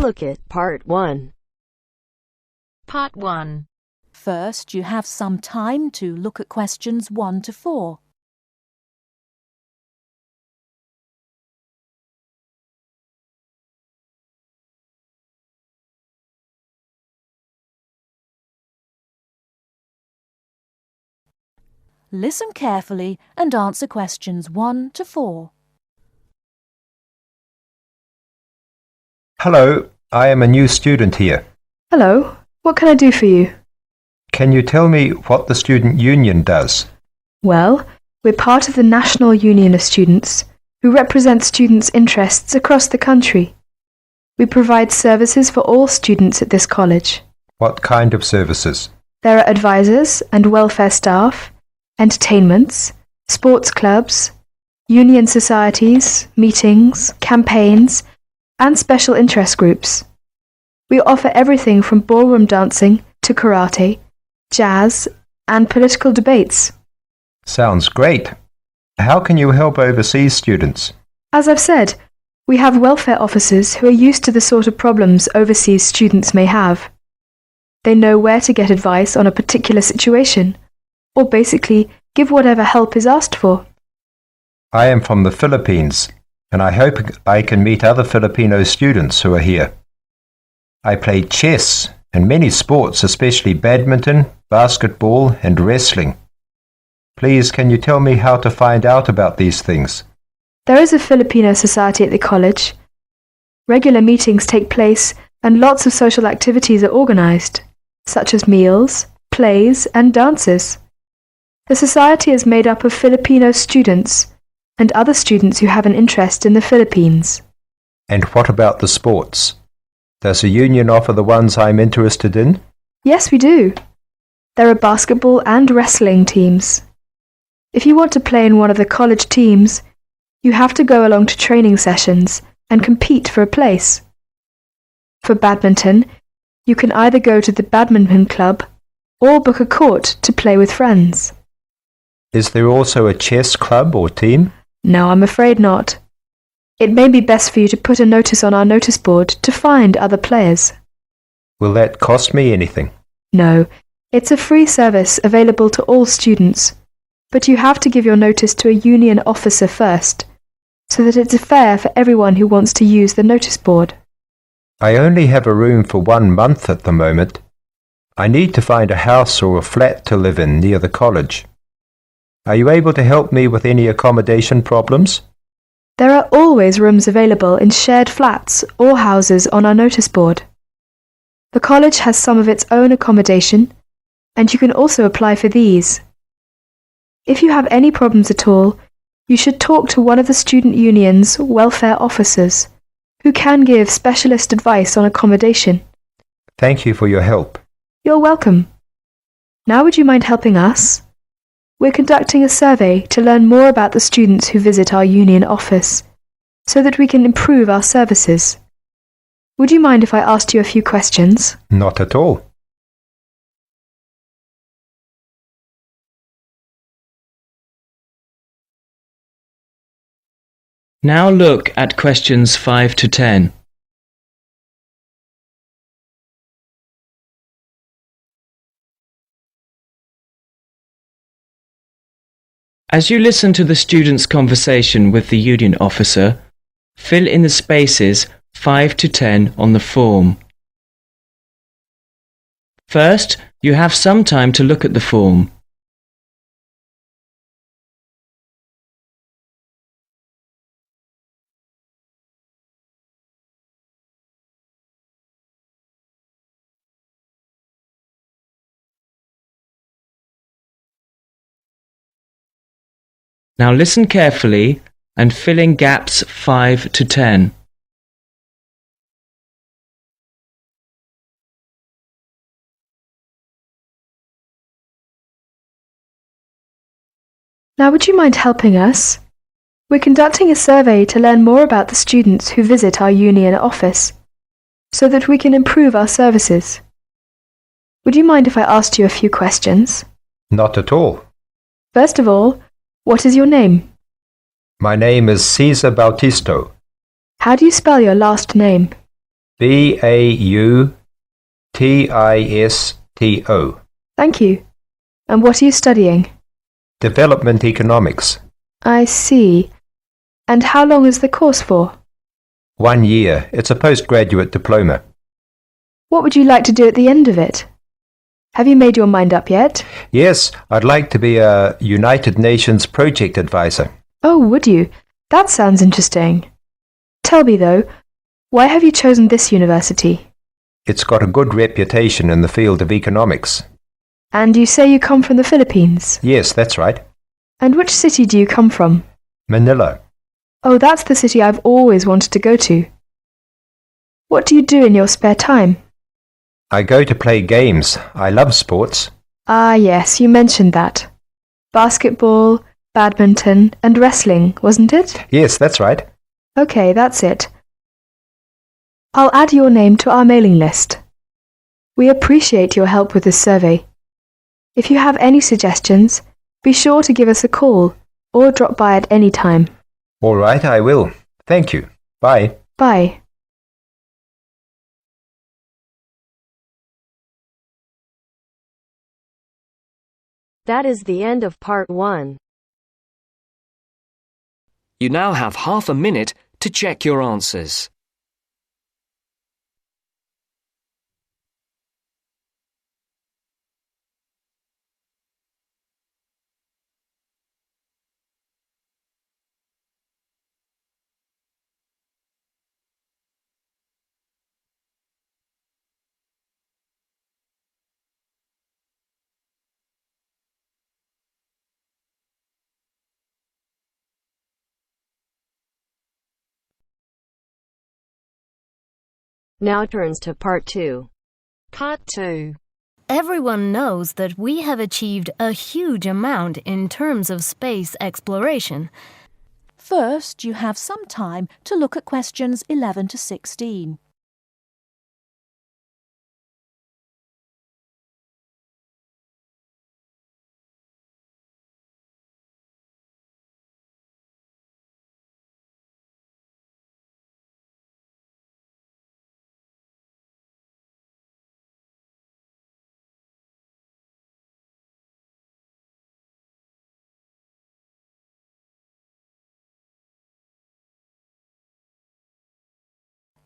look at Part 1. Part 1. First, you have some time to look at questions 1 to 4. Listen carefully and answer questions 1 to 4. Hello, I am a new student here. Hello, what can I do for you? Can you tell me what the student union does? Well, we're part of the National Union of Students, who represent students' interests across the country. We provide services for all students at this college. What kind of services? There are advisors and welfare staff, entertainments, sports clubs, union societies, meetings, campaigns, and special interest groups. We offer everything from ballroom dancing to karate, jazz, and political debates. Sounds great. How can you help overseas students? As I've said, we have welfare officers who are used to the sort of problems overseas students may have. They know where to get advice on a particular situation, or basically give whatever help is asked for. I am from the Philippines, and I hope I can meet other Filipino students who are here. I play chess and many sports, especially badminton, basketball, and wrestling. Please, can you tell me how to find out about these things? There is a Filipino society at the college. Regular meetings take place and lots of social activities are organised, such as meals, plays, and dances. The society is made up of Filipino students and other students who have an interest in the Philippines. And what about the sports? Does the union offer the ones I'm interested in? Yes, we do. There are basketball and wrestling teams. If you want to play in one of the college teams, you have to go along to training sessions and compete for a place. For badminton, you can either go to the badminton club or book a court to play with friends. Is there also a chess club or team? No, I'm afraid not. It may be best for you to put a notice on our notice board to find other players. Will that cost me anything? No, it's a free service available to all students, but you have to give your notice to a union officer first, so that it's fair for everyone who wants to use the notice board. I only have a room for 1 month at the moment. I need to find a house or a flat to live in near the college. Are you able to help me with any accommodation problems? There are always rooms available in shared flats or houses on our notice board. The college has some of its own accommodation, and you can also apply for these. If you have any problems at all, you should talk to one of the student union's welfare officers, who can give specialist advice on accommodation. Thank you for your help. You're welcome. Now would you mind helping us? We're conducting a survey to learn more about the students who visit our union office, so that we can improve our services. Would you mind if I asked you a few questions? Not at all. Now look at questions 5 to 10. As you listen to the student's conversation with the union officer, fill in the spaces 5 to 10 on the form. First, you have some time to look at the form. Now listen carefully and fill in gaps 5 to 10. Now would you mind helping us? We're conducting a survey to learn more about the students who visit our union office, so that we can improve our services. Would you mind if I asked you a few questions? Not at all. First of all, what is your name? My name is Cesar Bautisto. How do you spell your last name? Bautisto. Thank you. And what are you studying? Development Economics. I see. And how long is the course for? 1 year. It's a postgraduate diploma. What would you like to do at the end of it? Have you made your mind up yet? Yes, I'd like to be a United Nations project advisor. Oh, would you? That sounds interesting. Tell me though, why have you chosen this university? It's got a good reputation in the field of economics. And you say you come from the Philippines? Yes, that's right. And which city do you come from? Manila. Oh, that's the city I've always wanted to go to. What do you do in your spare time? I go to play games. I love sports. Ah, yes, you mentioned that. Basketball, badminton, and wrestling, wasn't it? Yes, that's right. Okay, that's it. I'll add your name to our mailing list. We appreciate your help with this survey. If you have any suggestions, be sure to give us a call or drop by at any time. All right, I will. Thank you. Bye. Bye. That is the end of part 1. You now have half a minute to check your answers. Now turns to part 2. Part 2. Everyone knows that we have achieved a huge amount in terms of space exploration. First, you have some time to look at questions 11 to 16.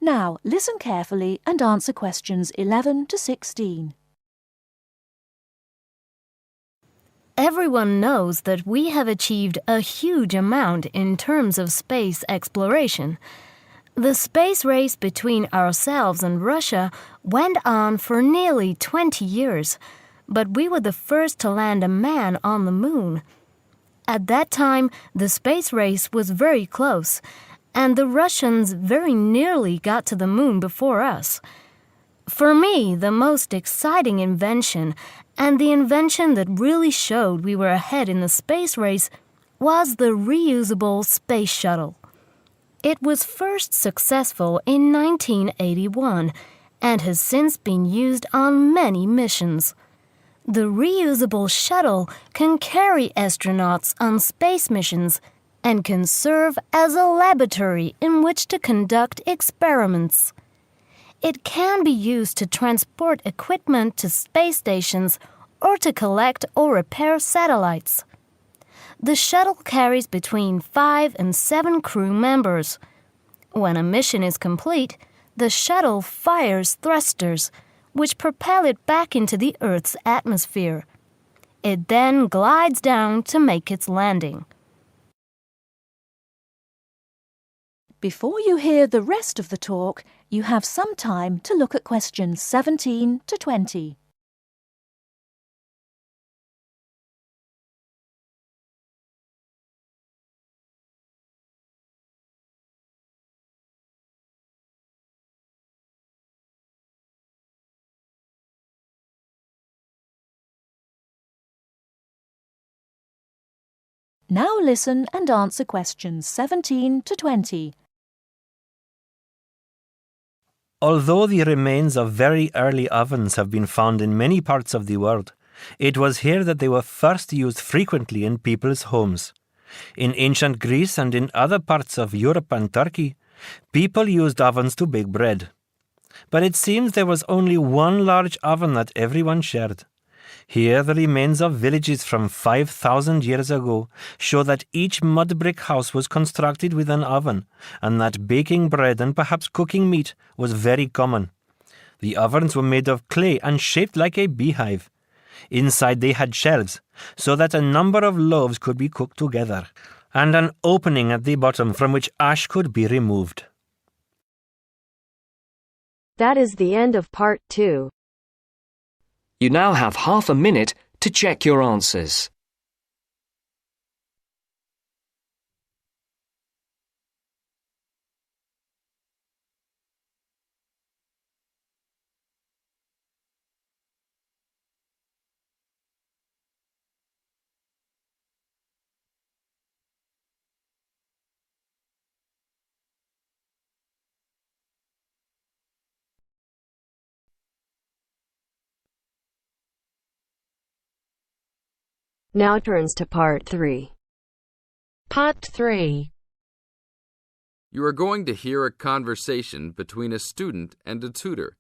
Now, listen carefully and answer questions 11 to 16. Everyone knows that we have achieved a huge amount in terms of space exploration. The space race between ourselves and Russia went on for nearly 20 years, but we were the first to land a man on the moon. At that time, the space race was very close, and the Russians very nearly got to the moon before us. For me, the most exciting invention, and the invention that really showed we were ahead in the space race, was the reusable space shuttle. It was first successful in 1981 and has since been used on many missions. The reusable shuttle can carry astronauts on space missions and can serve as a laboratory in which to conduct experiments. It can be used to transport equipment to space stations or to collect or repair satellites. The shuttle carries between 5 and 7 crew members. When a mission is complete, the shuttle fires thrusters, which propel it back into the Earth's atmosphere. It then glides down to make its landing. Before you hear the rest of the talk, you have some time to look at questions 17 to 20. Now listen and answer questions 17 to 20. Although the remains of very early ovens have been found in many parts of the world, it was here that they were first used frequently in people's homes. In ancient Greece and in other parts of Europe and Turkey, people used ovens to bake bread. But it seems there was only one large oven that everyone shared. Here the remains of villages from 5,000 years ago show that each mud brick house was constructed with an oven, and that baking bread and perhaps cooking meat was very common. The ovens were made of clay and shaped like a beehive. Inside they had shelves, so that a number of loaves could be cooked together, and an opening at the bottom from which ash could be removed. That is the end of part 2. You now have half a minute to check your answers. Now turns to part 3. Part 3. You are going to hear a conversation between a student and a tutor.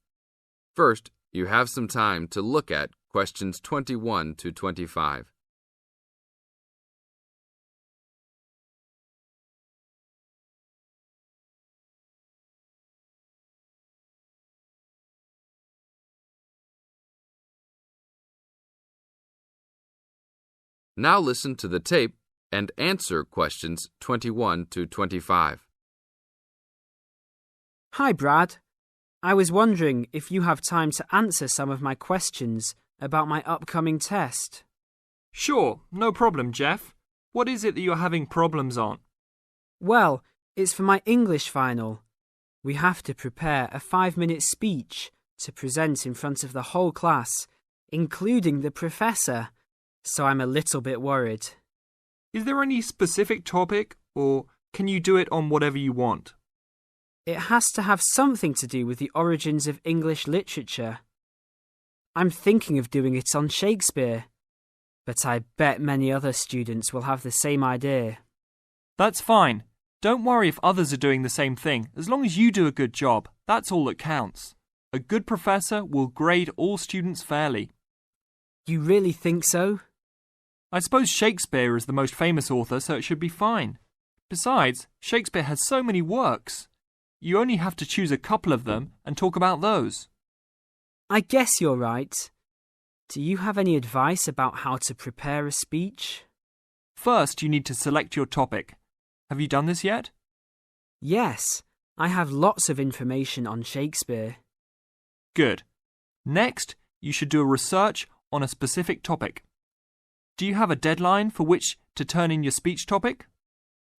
First, you have some time to look at questions 21 to 25. Now listen to the tape and answer questions 21 to 25. Hi, Brad. I was wondering if you have time to answer some of my questions about my upcoming test. Sure, no problem, Jeff. What is it that you're having problems on? Well, it's for my English final. We have to prepare a 5-minute speech to present in front of the whole class, including the professor. So I'm a little bit worried. Is there any specific topic, or can you do it on whatever you want? It has to have something to do with the origins of English literature. I'm thinking of doing it on Shakespeare, but I bet many other students will have the same idea. That's fine. Don't worry if others are doing the same thing. As long as you do a good job, that's all that counts. A good professor will grade all students fairly. You really think so? I suppose Shakespeare is the most famous author, so it should be fine. Besides, Shakespeare has so many works. You only have to choose a couple of them and talk about those. I guess you're right. Do you have any advice about how to prepare a speech? First, you need to select your topic. Have you done this yet? Yes, I have lots of information on Shakespeare. Good. Next, you should do a research on a specific topic. Do you have a deadline for which to turn in your speech topic?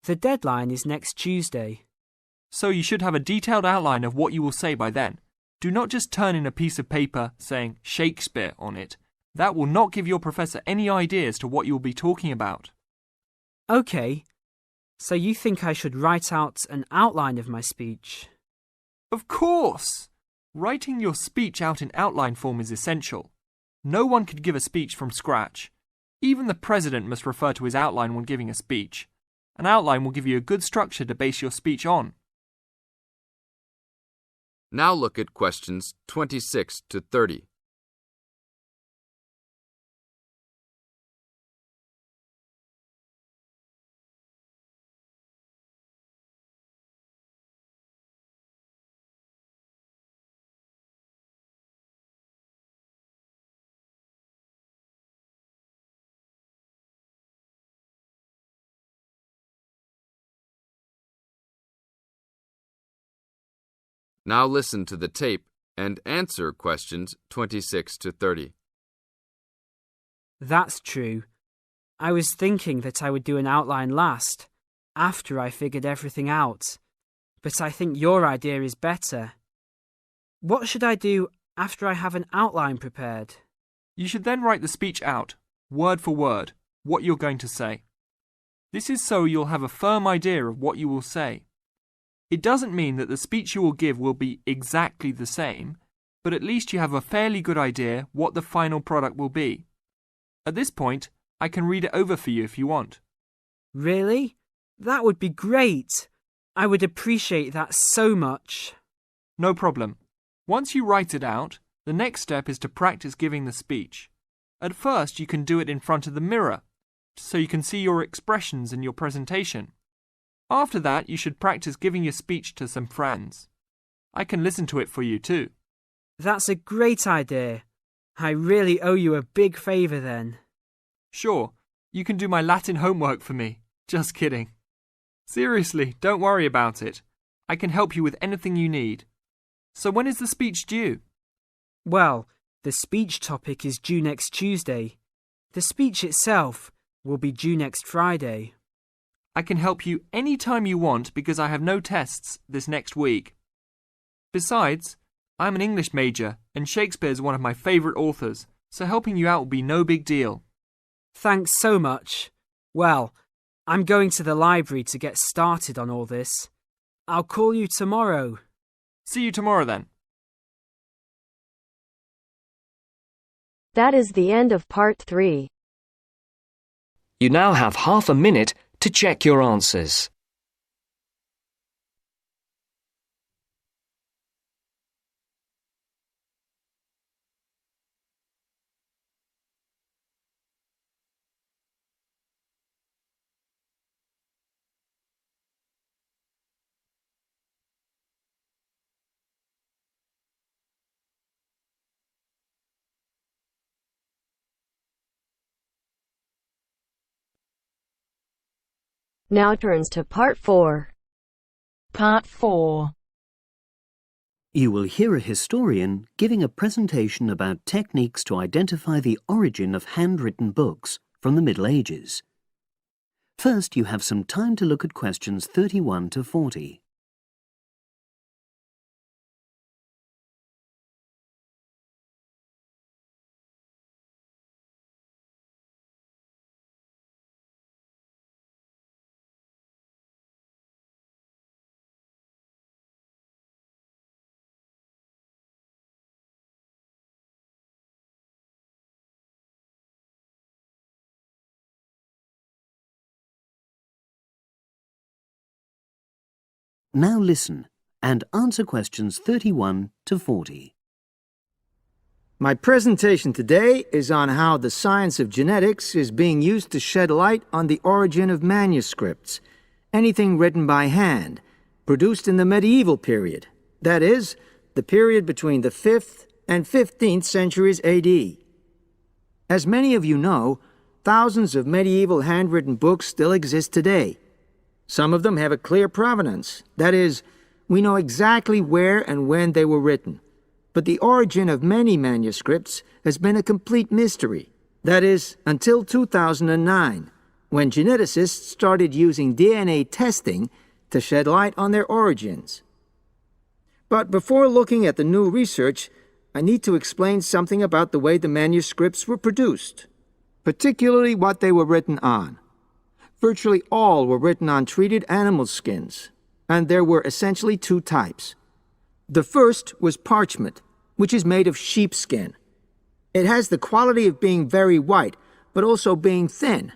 The deadline is next Tuesday. So you should have a detailed outline of what you will say by then. Do not just turn in a piece of paper saying Shakespeare on it. That will not give your professor any idea as to what you will be talking about. OK. So you think I should write out an outline of my speech? Of course! Writing your speech out in outline form is essential. No one could give a speech from scratch. Even the president must refer to his outline when giving a speech. An outline will give you a good structure to base your speech on. Now look at questions 26 to 30. Now listen to the tape and answer questions 26 to 30. That's true. I was thinking that I would do an outline last, after I figured everything out. But I think your idea is better. What should I do after I have an outline prepared? You should then write the speech out, word for word, what you're going to say. This is so you'll have a firm idea of what you will say. It doesn't mean that the speech you will give will be exactly the same, but at least you have a fairly good idea what the final product will be. At this point, I can read it over for you if you want. Really? That would be great. I would appreciate that so much. No problem. Once you write it out, the next step is to practice giving the speech. At first, you can do it in front of the mirror, so you can see your expressions in your presentation. After that, you should practice giving your speech to some friends. I can listen to it for you too. That's a great idea. I really owe you a big favour then. Sure, you can do my Latin homework for me. Just kidding. Seriously, don't worry about it. I can help you with anything you need. So when is the speech due? Well, the speech topic is due next Tuesday. The speech itself will be due next Friday. I can help you any time you want because I have no tests this next week. Besides, I'm an English major and Shakespeare's one of my favourite authors, so helping you out will be no big deal. Thanks so much. Well, I'm going to the library to get started on all this. I'll call you tomorrow. See you tomorrow then. That is the end of part 3. You now have half a minute to check your answers. Now turns to part 4. Part 4. You will hear a historian giving a presentation about techniques to identify the origin of handwritten books from the Middle Ages. First, you have some time to look at questions 31 to 40. Now listen and answer questions 31 to 40. My presentation today is on how the science of genetics is being used to shed light on the origin of manuscripts, anything written by hand, produced in the medieval period, that is, the period between the 5th and 15th centuries AD. As many of you know, thousands of medieval handwritten books still exist today. Some of them have a clear provenance, that is, we know exactly where and when they were written. But the origin of many manuscripts has been a complete mystery, that is, until 2009, when geneticists started using DNA testing to shed light on their origins. But before looking at the new research, I need to explain something about the way the manuscripts were produced, particularly what they were written on. Virtually all were written on treated animal skins, and there were essentially 2 types. The first was parchment, which is made of sheepskin. It has the quality of being very white, but also being thin.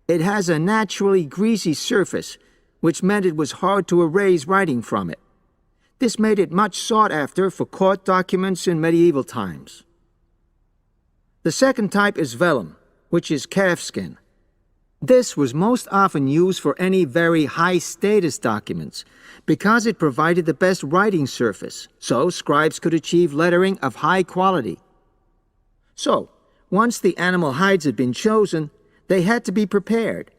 It has a naturally greasy surface, which meant it was hard to erase writing from it. This made it much sought after for court documents in medieval times. The second type is vellum, which is calfskin. This was most often used for any very high-status documents because it provided the best writing surface, so scribes could achieve lettering of high quality. So, once the animal hides had been chosen, they had to be prepared.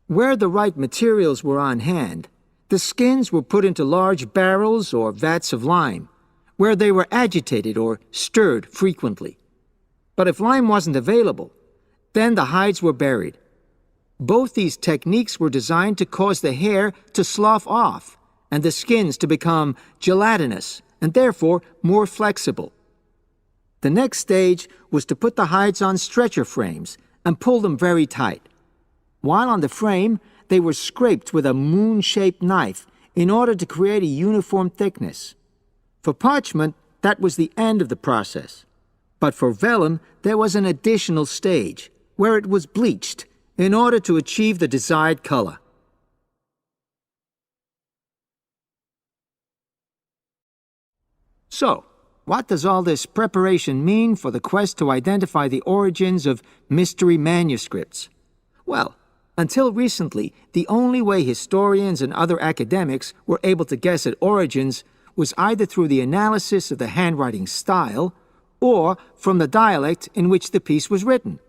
Where the right materials were on hand, the skins were put into large barrels or vats of lime, where they were agitated or stirred frequently. But if lime wasn't available, then the hides were buried. Both these techniques were designed to cause the hair to slough off and the skins to become gelatinous and therefore more flexible. The next stage was to put the hides on stretcher frames and pull them very tight. While on the frame, they were scraped with a moon-shaped knife in order to create a uniform thickness. For parchment, that was the end of the process. But for vellum, there was an additional stage, where it was bleached in order to achieve the desired color. So, what does all this preparation mean for the quest to identify the origins of mystery manuscripts? Well, until recently, the only way historians and other academics were able to guess at origins was either through the analysis of the handwriting style or from the dialect in which the piece was written.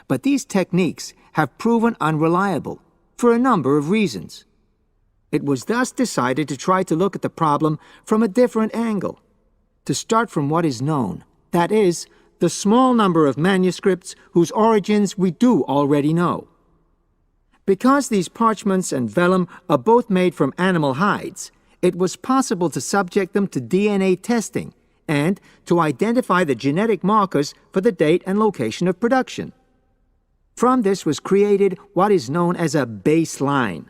But these techniques have proven unreliable for a number of reasons. It was thus decided to try to look at the problem from a different angle, to start from what is known, that is, the small number of manuscripts whose origins we do already know. Because these parchments and vellum are both made from animal hides, it was possible to subject them to DNA testing and to identify the genetic markers for the date and location of production. From this was created what is known as a baseline.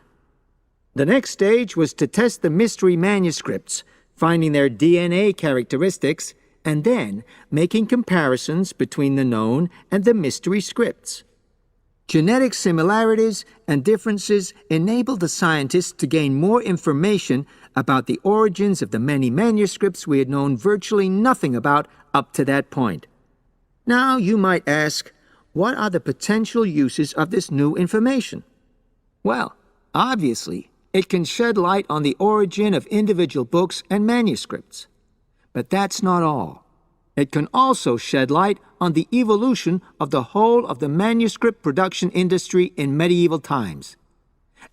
The next stage was to test the mystery manuscripts, finding their DNA characteristics, and then making comparisons between the known and the mystery scripts. Genetic similarities and differences enabled the scientists to gain more information about the origins of the many manuscripts we had known virtually nothing about up to that point. Now you might ask, what are the potential uses of this new information? Well, obviously, it can shed light on the origin of individual books and manuscripts. But that's not all. It can also shed light on the evolution of the whole of the manuscript production industry in medieval times.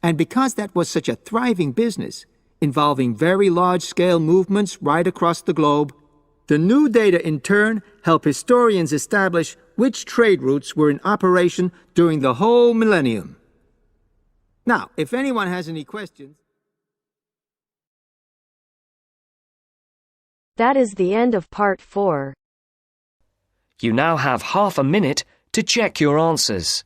And because that was such a thriving business, involving very large-scale movements right across the globe, the new data in turn help historians establish which trade routes were in operation during the whole millennium. Now, if anyone has any questions... That is the end of part 4. You now have half a minute to check your answers.